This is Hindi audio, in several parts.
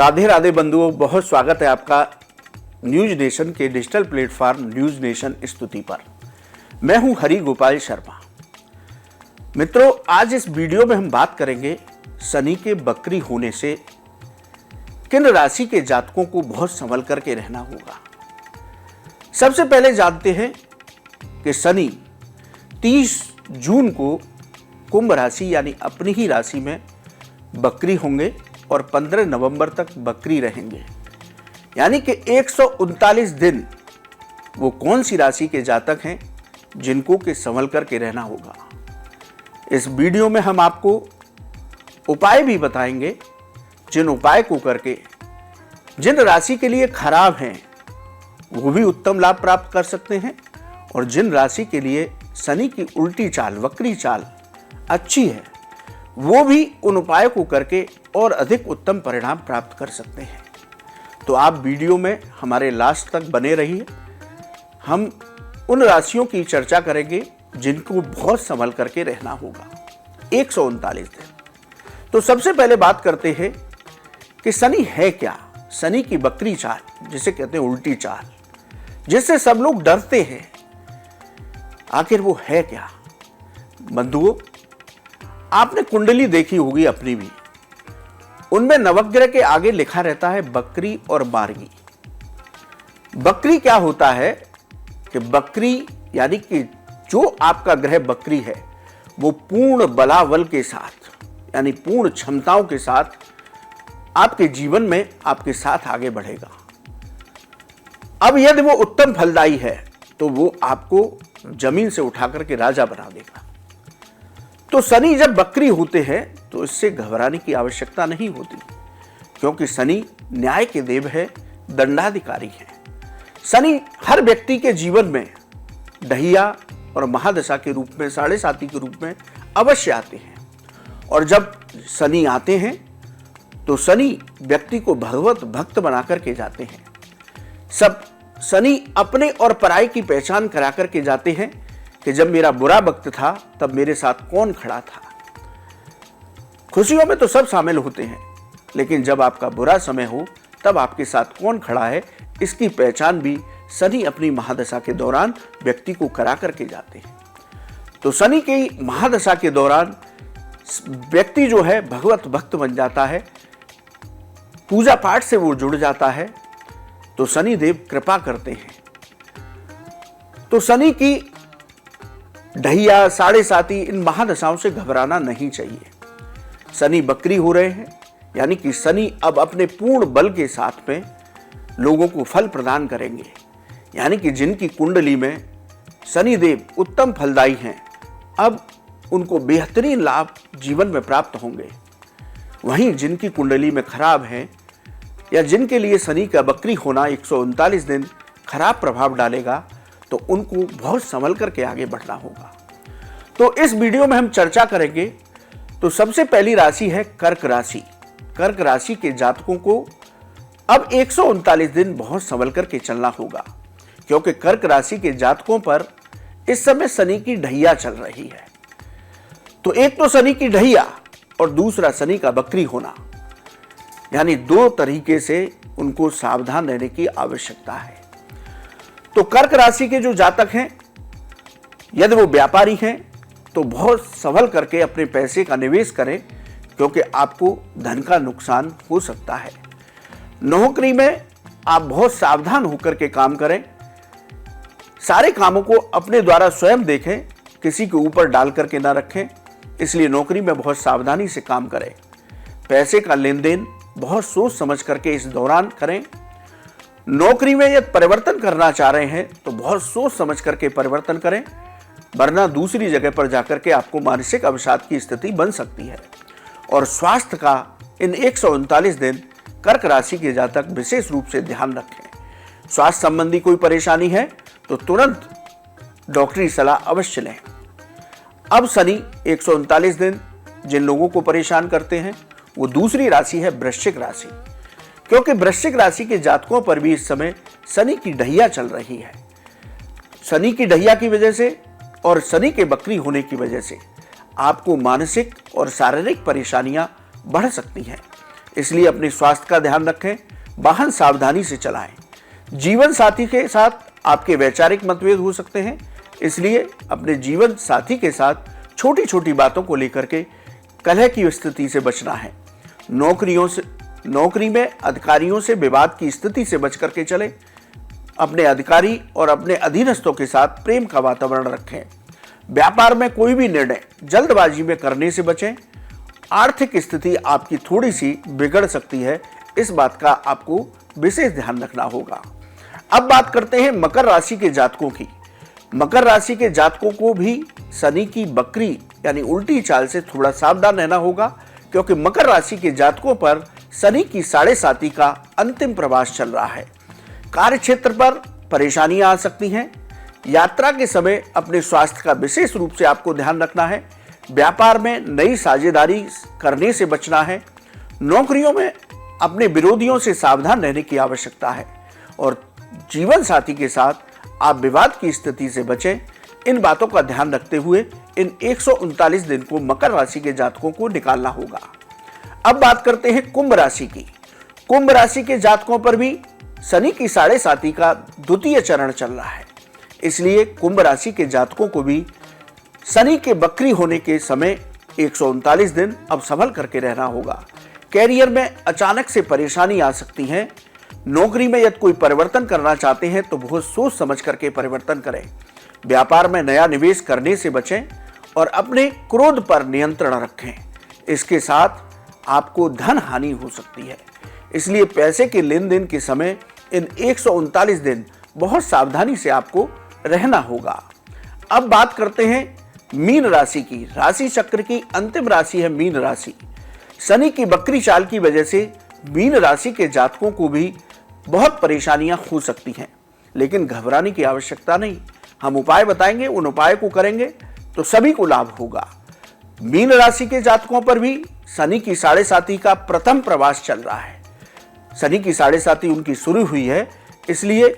राधे राधे बंधुओं, बहुत स्वागत है आपका न्यूज नेशन के डिजिटल प्लेटफॉर्म न्यूज नेशन स्तुति पर। मैं हूं हरि गोपाल शर्मा। मित्रों, आज इस वीडियो में हम बात करेंगे शनि के वक्री होने से किन राशि के जातकों को बहुत संभल करके रहना होगा। सबसे पहले जानते हैं कि शनि 30 जून को कुंभ राशि यानी अपनी ही राशि में वक्री होंगे और 15 नवंबर तक वक्री रहेंगे, यानी कि 139 दिन वो कौन सी राशि के जातक हैं जिनको के संभल करके रहना होगा। इस वीडियो में हम आपको उपाय भी बताएंगे, जिन उपाय को करके जिन राशि के लिए खराब हैं वो भी उत्तम लाभ प्राप्त कर सकते हैं, और जिन राशि के लिए शनि की उल्टी चाल, वक्री चाल अच्छी है, वो भी उन उपायों को करके और अधिक उत्तम परिणाम प्राप्त कर सकते हैं। तो आप वीडियो में हमारे लास्ट तक बने रहिए। हम उन राशियों की चर्चा करेंगे जिनको बहुत संभल करके रहना होगा 139 दिन। तो सबसे पहले बात करते हैं कि शनि है क्या। शनि की वक्री चाल, जिसे कहते हैं उल्टी चाल, जिससे सब लोग डरते हैं, आखिर वो है क्या। बंधुओं, आपने कुंडली देखी होगी अपनी भी, उनमें नवग्रह के आगे लिखा रहता है बकरी और मार्गी। बकरी क्या होता है कि बकरी यानी कि जो आपका ग्रह बकरी है वो पूर्ण बलाबल के साथ यानी पूर्ण क्षमताओं के साथ आपके जीवन में आपके साथ आगे बढ़ेगा। अब यदि वो उत्तम फलदायी है तो वो आपको जमीन से उठा करके राजा बना देगा। तो शनि जब वक्री होते हैं तो इससे घबराने की आवश्यकता नहीं होती, क्योंकि शनि न्याय के देव है, दंडाधिकारी है। शनि हर व्यक्ति के जीवन में ढहिया और महादशा के रूप में, साढ़े साथी के रूप में अवश्य आते हैं। और जब शनि आते हैं तो शनि व्यक्ति को भगवत भक्त बना करके जाते हैं। सब शनि अपने और पराई की पहचान करा करके जाते हैं कि जब मेरा बुरा वक्त था तब मेरे साथ कौन खड़ा था। खुशियों में तो सब शामिल होते हैं, लेकिन जब आपका बुरा समय हो तब आपके साथ कौन खड़ा है, इसकी पहचान भी शनि अपनी महादशा के दौरान व्यक्ति को करा करके जाते हैं। तो शनि की महादशा के दौरान व्यक्ति जो है भगवत भक्त बन जाता है, पूजा पाठ से वो जुड़ जाता है, तो शनि देव कृपा करते हैं। तो शनि की ढहिया, साढ़े साती, इन महादशाओं से घबराना नहीं चाहिए। शनि वक्री हो रहे हैं, यानी कि शनि अब अपने पूर्ण बल के साथ में लोगों को फल प्रदान करेंगे, यानी कि जिनकी कुंडली में शनि देव उत्तम फलदायी हैं, अब उनको बेहतरीन लाभ जीवन में प्राप्त होंगे। वहीं जिनकी कुंडली में खराब है या जिनके लिए शनि का वक्री होना 139 दिन खराब प्रभाव डालेगा, तो उनको बहुत संभल करके आगे बढ़ना होगा। तो इस वीडियो में हम चर्चा करेंगे। तो सबसे पहली राशि है कर्क राशि। कर्क राशि के जातकों को अब 139 दिन बहुत संभल करके चलना होगा, क्योंकि कर्क राशि के जातकों पर इस समय शनि की ढहिया चल रही है। तो एक तो शनि की ढहिया और दूसरा शनि का वक्री होना, यानी दो तरीके से उनको सावधान रहने की आवश्यकता है। तो कर्क राशि के जो जातक हैं, यदि वो व्यापारी हैं तो बहुत संभल करके अपने पैसे का निवेश करें, क्योंकि आपको धन का नुकसान हो सकता है। नौकरी में आप बहुत सावधान होकर के काम करें, सारे कामों को अपने द्वारा स्वयं देखें, किसी के ऊपर डाल करके ना रखें, इसलिए नौकरी में बहुत सावधानी से काम करें। पैसे का लेन देन बहुत सोच समझ करके इस दौरान करें। नौकरी में यदि परिवर्तन करना चाह रहे हैं तो बहुत सोच समझ करके परिवर्तन करें, वरना दूसरी जगह पर जाकर के आपको मानसिक अवसाद की स्थिति बन सकती है। और स्वास्थ्य का इन 139 दिन कर्क राशि के जातक विशेष रूप से ध्यान रखें। स्वास्थ्य संबंधी कोई परेशानी है तो तुरंत डॉक्टरी सलाह अवश्य लें। अब शनि 139 दिन जिन लोगों को परेशान करते हैं वो दूसरी राशि है वृश्चिक राशि, क्योंकि वृश्चिक राशि के जातकों पर भी इस समय शनि की ढहिया चल रही है। शनि की ढहिया की वजह से और शनि के वक्री होने की वजह से आपको मानसिक और शारीरिक परेशानियां बढ़ सकती हैं। इसलिए अपने स्वास्थ्य का ध्यान रखें, वाहन सावधानी से चलाएं। जीवन साथी के साथ आपके वैचारिक मतभेद हो सकते हैं, इसलिए अपने जीवन साथी के साथ छोटी छोटी बातों को लेकर के कलह की स्थिति से बचना है। नौकरी में अधिकारियों से विवाद की स्थिति से बच करके चले। अपने अधिकारी और अपने अधीनस्थों के साथ प्रेम का वातावरण रखें। व्यापार में कोई भी निर्णय जल्दबाजी में करने से बचें। आर्थिक स्थिति आपकी थोड़ी सी बिगड़ सकती है, इस बात का आपको विशेष ध्यान रखना होगा। अब बात करते हैं मकर राशि के जातकों की। मकर राशि के जातकों को भी शनि की बकरी यानी उल्टी चाल से थोड़ा सावधान रहना होगा, क्योंकि मकर राशि के जातकों पर शनि की 7.5 का अंतिम प्रवास चल रहा है। कार्य क्षेत्र पर परेशानियां आ सकती हैं। यात्रा के समय अपने स्वास्थ्य का विशेष रूप से आपको ध्यान रखना है। व्यापार में नई साझेदारी करने से बचना है। नौकरियों में अपने विरोधियों से सावधान रहने की आवश्यकता है और जीवन साथी के साथ आप विवाद की स्थिति से बचें। इन बातों का ध्यान रखते हुए इन 139 दिन को मकर राशि के जातकों को निकालना होगा। अब बात करते हैं कुंभ राशि की। कुंभ राशि के जातकों पर भी शनि की 7.5 का द्वितीय चरण चल रहा है, इसलिए कुंभ राशि के जातकों को भी शनि के बकरी होने के समय 139 दिन अब संभल करके रहना होगा। कैरियर में अचानक से परेशानी आ सकती है। नौकरी में यदि कोई परिवर्तन करना चाहते हैं तो बहुत सोच समझ करके परिवर्तन करें। व्यापार में नया निवेश करने से बचें और अपने क्रोध पर नियंत्रण रखें। इसके साथ आपको धन हानि हो सकती है, इसलिए पैसे के लेन देन के समय इन 139 दिन बहुत सावधानी से आपको रहना होगा। अब बात करते हैं मीन राशि की। राशि चक्र की अंतिम राशि है मीन राशि। शनि की बकरी चाल की वजह से मीन राशि के जातकों को भी बहुत परेशानियां हो सकती हैं, लेकिन घबराने की आवश्यकता नहीं। हम उपाय बताएंगे, उन उपाय को करेंगे तो सभी को लाभ होगा। मीन राशि के जातकों पर भी शनि की 7.5 का प्रथम प्रवास चल रहा है। शनि की 7.5 उनकी शुरू हुई है, इसलिए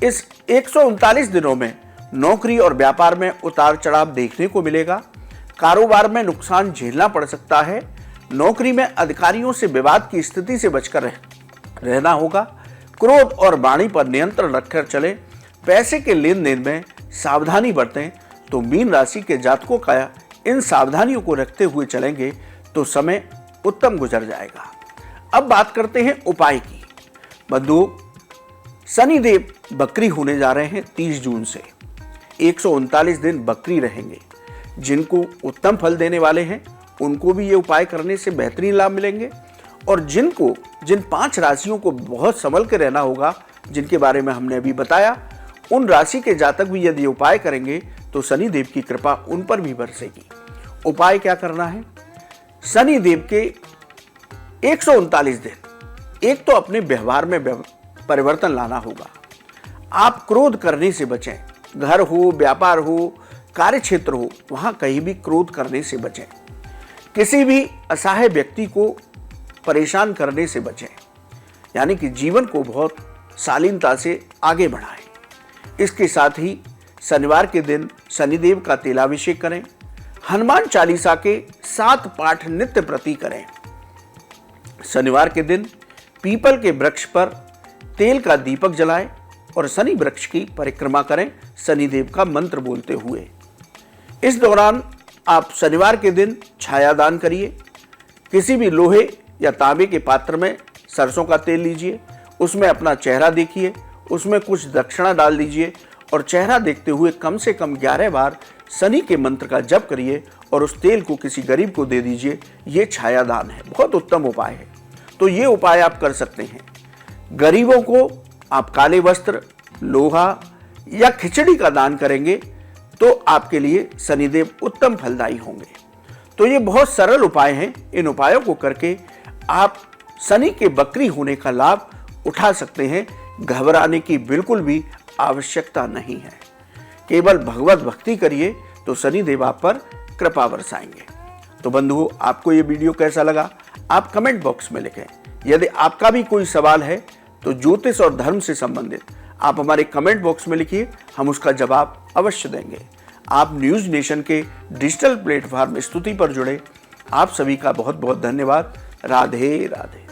इस 139 दिनों में नौकरी और व्यापार में उतार चढ़ाव देखने को मिलेगा। कारोबार में नुकसान झेलना पड़ सकता है। नौकरी में अधिकारियों से विवाद की स्थिति से बचकर रहना होगा। क्रोध और वाणी पर नियंत्रण रखकर चले। पैसे के लेन देन में सावधानी बरतें तो मीन राशि के जातकों का इन सावधानियों को रखते हुए चलेंगे तो समय उत्तम गुजर जाएगा। अब बात करते हैं उपाय की। बंधुओं, शनिदेव बकरी होने जा रहे हैं 30 जून से। 139 दिन बकरी रहेंगे। जिनको उत्तम फल देने वाले हैं उनको भी ये उपाय करने से बेहतरीन लाभ मिलेंगे, और जिन 5 राशियों को बहुत संभल के रहना होगा, जिनके बारे में हमने अभी बताया, उन राशि के जातक भी यदि उपाय करेंगे तो शनिदेव की कृपा उन पर भी बरसेगी। उपाय क्या करना है? शनिदेव के 139 दिन एक तो अपने व्यवहार में परिवर्तन लाना होगा। आप क्रोध करने से बचें। घर हो, व्यापार हो, कार्य क्षेत्र हो, वहां कहीं भी क्रोध करने से बचें। किसी भी असहाय व्यक्ति को परेशान करने से बचें, यानी कि जीवन को बहुत शालीनता से आगे बढ़ाएं। इसके साथ ही शनिवार के दिन शनिदेव का तेलाभिषेक करें। हनुमान चालीसा के 7 पाठ नित्य प्रति करें। शनिवार के दिन पीपल के वृक्ष पर तेल का दीपक जलाएं और शनि वृक्ष की परिक्रमा करें शनिदेव का मंत्र बोलते हुए। इस दौरान आप शनिवार के दिन छाया दान करिए। किसी भी लोहे या तांबे के पात्र में सरसों का तेल लीजिए, उसमें अपना चेहरा देखिए, उसमें कुछ दक्षिणा डाल दीजिए और चेहरा देखते हुए कम से कम 11 बार शनि के मंत्र का जप करिए और उस तेल को किसी गरीब को दे दीजिए। ये छाया दान है, बहुत उत्तम उपाय है। तो ये उपाय आप कर सकते हैं। गरीबों को आप काले वस्त्र, लोहा या खिचड़ी का दान करेंगे तो आपके लिए शनिदेव उत्तम फलदायी होंगे। तो ये बहुत सरल उपाय हैं। इन उपायों को करके आप शनि के बकरी होने का लाभ उठा सकते हैं। घबराने की बिल्कुल भी आवश्यकता नहीं है। केवल भगवत भक्ति करिए तो शनिदेव आप पर कृपा बरसाएंगे। तो बंधुओं, आपको ये वीडियो कैसा लगा आप कमेंट बॉक्स में लिखें। यदि आपका भी कोई सवाल है तो ज्योतिष और धर्म से संबंधित आप हमारे कमेंट बॉक्स में लिखिए, हम उसका जवाब अवश्य देंगे। आप न्यूज नेशन के डिजिटल प्लेटफॉर्म स्तुति पर जुड़े आप सभी का बहुत बहुत धन्यवाद। राधे राधे।